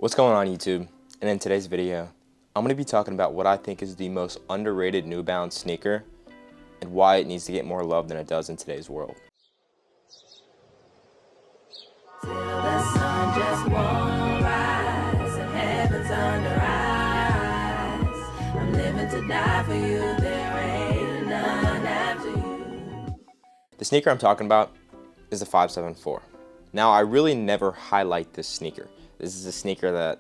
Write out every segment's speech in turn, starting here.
What's going on YouTube? And in today's video, I'm going to be talking about what I think is the most underrated New Balance sneaker and why it needs to get more love than it does in today's world. Till the sun just won't rise and heaven's under eyes. I'm living to die for you, there ain't none after you. The sneaker I'm talking about is the 574. Now, I really never highlight this sneaker. This is a sneaker that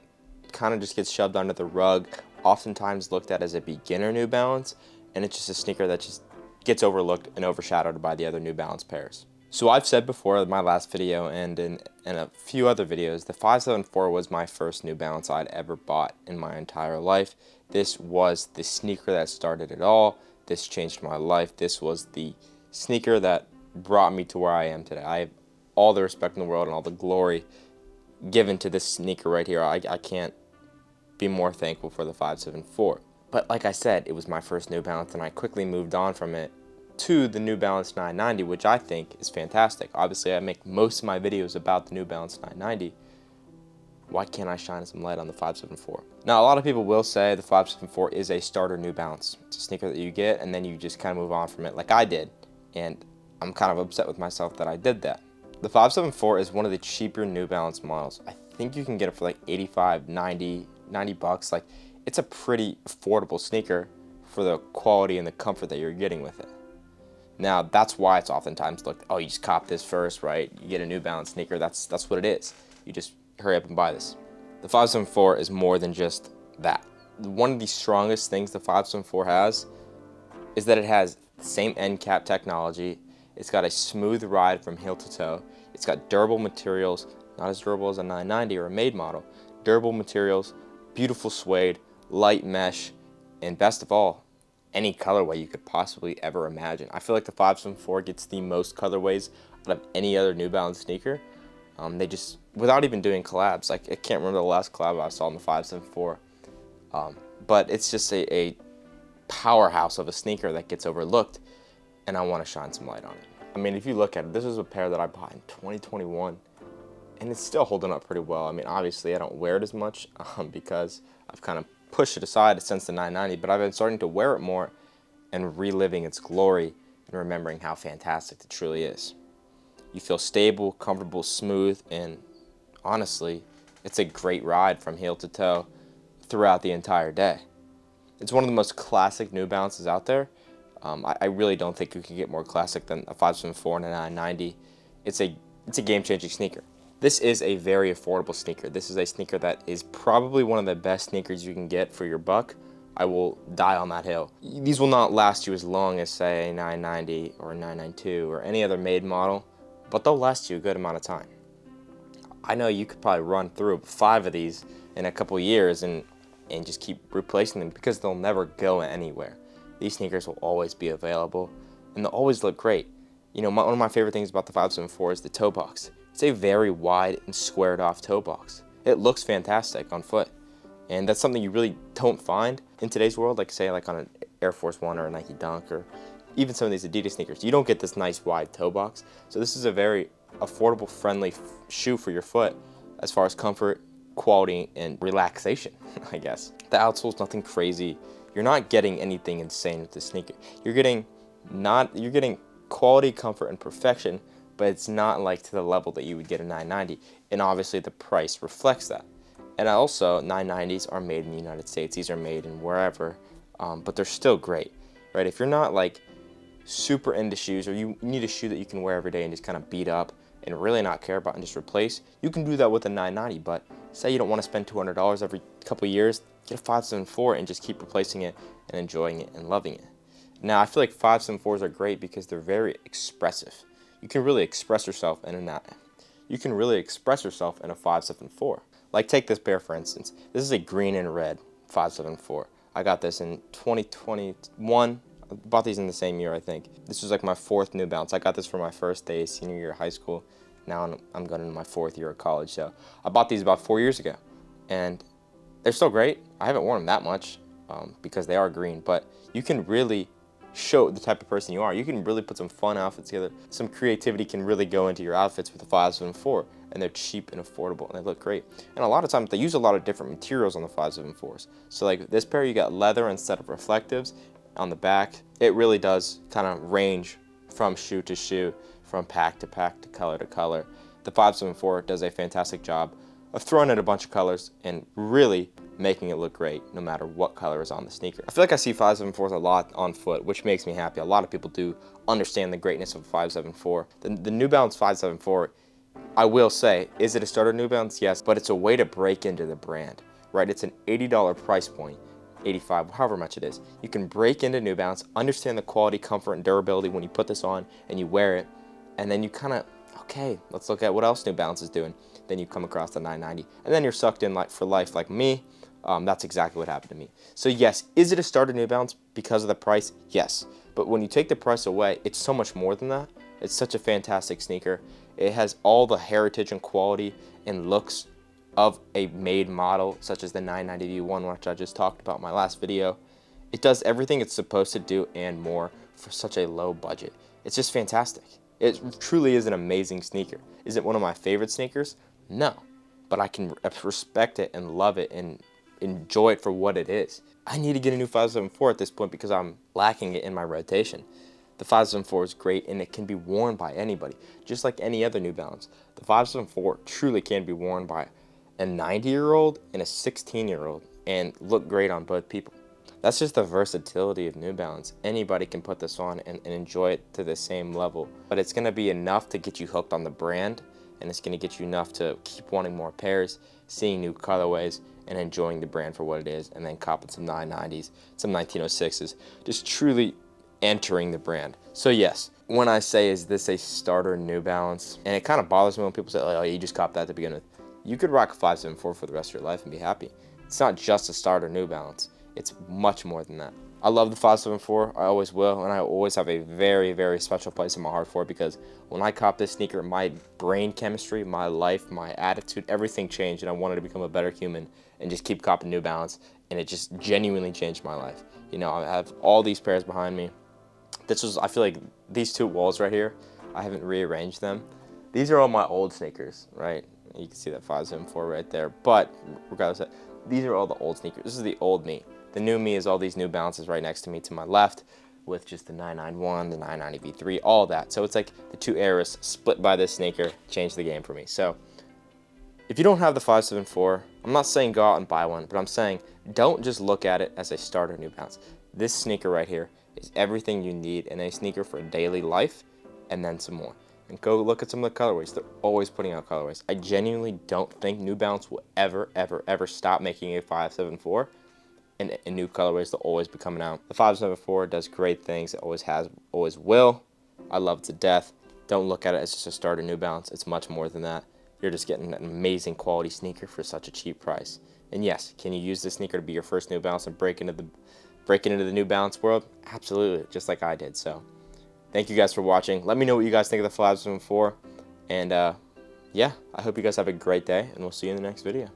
kind of just gets shoved under the rug, oftentimes looked at as a beginner New Balance, and it's just a sneaker that just gets overlooked and overshadowed by the other New Balance pairs. So I've said before in my last video and in a few other videos, the 574 was my first New Balance I'd ever bought in my entire life. This was the sneaker that started it all. This changed my life. This was the sneaker that brought me to where I am today. I have all the respect in the world and all the glory given to this sneaker right here. I can't be more thankful for the 574. But like I said, it was my first New Balance and I quickly moved on from it to the New Balance 990, which I think is fantastic. Obviously, I make most of my videos about the New Balance 990. Why can't I shine some light on the 574? Now, a lot of people will say the 574 is a starter New Balance. It's a sneaker that you get and then you just kind of move on from it like I did. And I'm kind of upset with myself that I did that. The 574 is one of the cheaper New Balance models. I think you can get it for like 85, 90 bucks. Like, it's a pretty affordable sneaker for the quality and the comfort that you're getting with it. Now, that's why it's oftentimes looked, oh, you just cop this first, right? You get a New Balance sneaker, that's what it is. You just hurry up and buy this. The 574 is more than just that. One of the strongest things the 574 has is that it has the same end cap technology. It's got a smooth ride from heel to toe. It's got durable materials, not as durable as a 990 or a Made model. Durable materials, beautiful suede, light mesh, and best of all, any colorway you could possibly ever imagine. I feel like the 574 gets the most colorways out of any other New Balance sneaker. They just, without even doing collabs, like I can't remember the last collab I saw on the 574, but it's just a powerhouse of a sneaker that gets overlooked, and I want to shine some light on it. I mean, if you look at it, this is a pair that I bought in 2021, and it's still holding up pretty well. I mean, obviously I don't wear it as much because I've kind of pushed it aside since the 990, but I've been starting to wear it more and reliving its glory and remembering how fantastic it truly is. You feel stable, comfortable, smooth, and honestly, it's a great ride from heel to toe throughout the entire day. It's one of the most classic New Balances out there. I really don't think you can get more classic than a 574 and a 990. It's a game-changing sneaker. This is a very affordable sneaker. This is a sneaker that is probably one of the best sneakers you can get for your buck. I will die on that hill. These will not last you as long as, say, a 990 or a 992 or any other Made model, but they'll last you a good amount of time. I know you could probably run through 5 of these in a couple years and just keep replacing them because they'll never go anywhere. These sneakers will always be available and they'll always look great. You know, one of my favorite things about the 574 is the toe box. It's a very wide and squared off toe box. It looks fantastic on foot. And that's something you really don't find in today's world, like say like on an Air Force One or a Nike Dunk or even some of these Adidas sneakers. You don't get this nice wide toe box. So this is a very affordable, friendly shoe for your foot as far as comfort, quality, and relaxation, I guess. The outsole's nothing crazy. You're not getting anything insane with this sneaker. You're getting quality, comfort, and perfection, but it's not like to the level that you would get a 990. And obviously the price reflects that. And also, 990s are made in the United States. These are made in wherever, but they're still great, right? If you're not like super into shoes, or you need a shoe that you can wear every day and just kind of beat up and really not care about and just replace, you can do that with a 990. But say you don't want to spend $200 every couple years, get a 574 and just keep replacing it and enjoying it and loving it. Now, I feel like 574s are great because they're very expressive. You can really express yourself in a 574. Like take this pair for instance. This is a green and red 574. I got this in 2021. I bought these in the same year, I think. This was like my 4th New Balance. I got this for my first day, senior year of high school. Now I'm going into my 4th year of college. So I bought these about 4 years ago. And they're still great. I haven't worn them that much because they are green. But you can really show the type of person you are. You can really put some fun outfits together. Some creativity can really go into your outfits with the 574, and they're cheap and affordable, and they look great. And a lot of times they use a lot of different materials on the 574s. So like this pair, you got leather instead of reflectives on the back. It really does kind of range from shoe to shoe, from pack to pack, to color. The 574 does a fantastic job of throwing in a bunch of colors and really making it look great no matter what color is on the sneaker. I feel like I see 574s a lot on foot, which makes me happy. A lot of people do understand the greatness of 574. The New Balance 574, I will say, is it a starter New Balance? Yes, but it's a way to break into the brand, right? It's an $80 price point, 85, however much it is. You can break into New Balance, understand the quality, comfort, and durability when you put this on and you wear it, and then you kind of, okay, let's look at what else New Balance is doing. Then you come across the 990, and then you're sucked in like for life like me. That's exactly what happened to me. So yes, is it a starter New Balance because of the price? Yes. But when you take the price away, it's so much more than that. It's such a fantastic sneaker. It has all the heritage and quality and looks of a made model, such as the 990 V1, which I just talked about in my last video. It does everything it's supposed to do and more for such a low budget. It's just fantastic. It truly is an amazing sneaker. Is it one of my favorite sneakers? No. But I can respect it and love it and enjoy it for what it is. I need to get a new 574 at this point because I'm lacking it in my rotation. The 574 is great and it can be worn by anybody, just like any other New Balance. The 574 truly can be worn by a 90-year-old and a 16-year-old and look great on both people. That's just the versatility of New Balance. Anybody can put this on and enjoy it to the same level, but it's going to be enough to get you hooked on the brand, and it's going to get you enough to keep wanting more pairs, seeing new colorways, and enjoying the brand for what it is, and then copping some 990s, some 1906s, just truly entering the brand. So yes, when I say, is this a starter New Balance, and it kind of bothers me when people say, oh, you just copped that to begin with. You could rock a 574 for the rest of your life and be happy. It's not just a starter New Balance. It's much more than that. I love the 574, I always will, and I always have a very, very special place in my heart for it because when I copped this sneaker, my brain chemistry, my life, my attitude, everything changed, and I wanted to become a better human and just keep copping New Balance, and it just genuinely changed my life. You know, I have all these pairs behind me. I feel like these two walls right here, I haven't rearranged them. These are all my old sneakers, right? You can see that 574 right there, but regardless of that, these are all the old sneakers. This is the old me. The new me is all these New Balances right next to me to my left with just the 991, the 990 V3, all that. So it's like the two eras split by this sneaker changed the game for me. So if you don't have the 574, I'm not saying go out and buy one, but I'm saying don't just look at it as a starter New Balance. This sneaker right here is everything you need in a sneaker for daily life and then some more. And go look at some of the colorways. They're always putting out colorways. I genuinely don't think New Balance will ever stop making a 574. And new colorways will always be coming out. The 574 does great things. It always has, always will. I love it to death. Don't look at it as just a starter New Balance. It's much more than that. You're just getting an amazing quality sneaker for such a cheap price. And yes, can you use this sneaker to be your first New Balance and break into the New Balance world? Absolutely, just like I did. So thank you guys for watching. Let me know what you guys think of the 574. And yeah, I hope you guys have a great day, and we'll see you in the next video.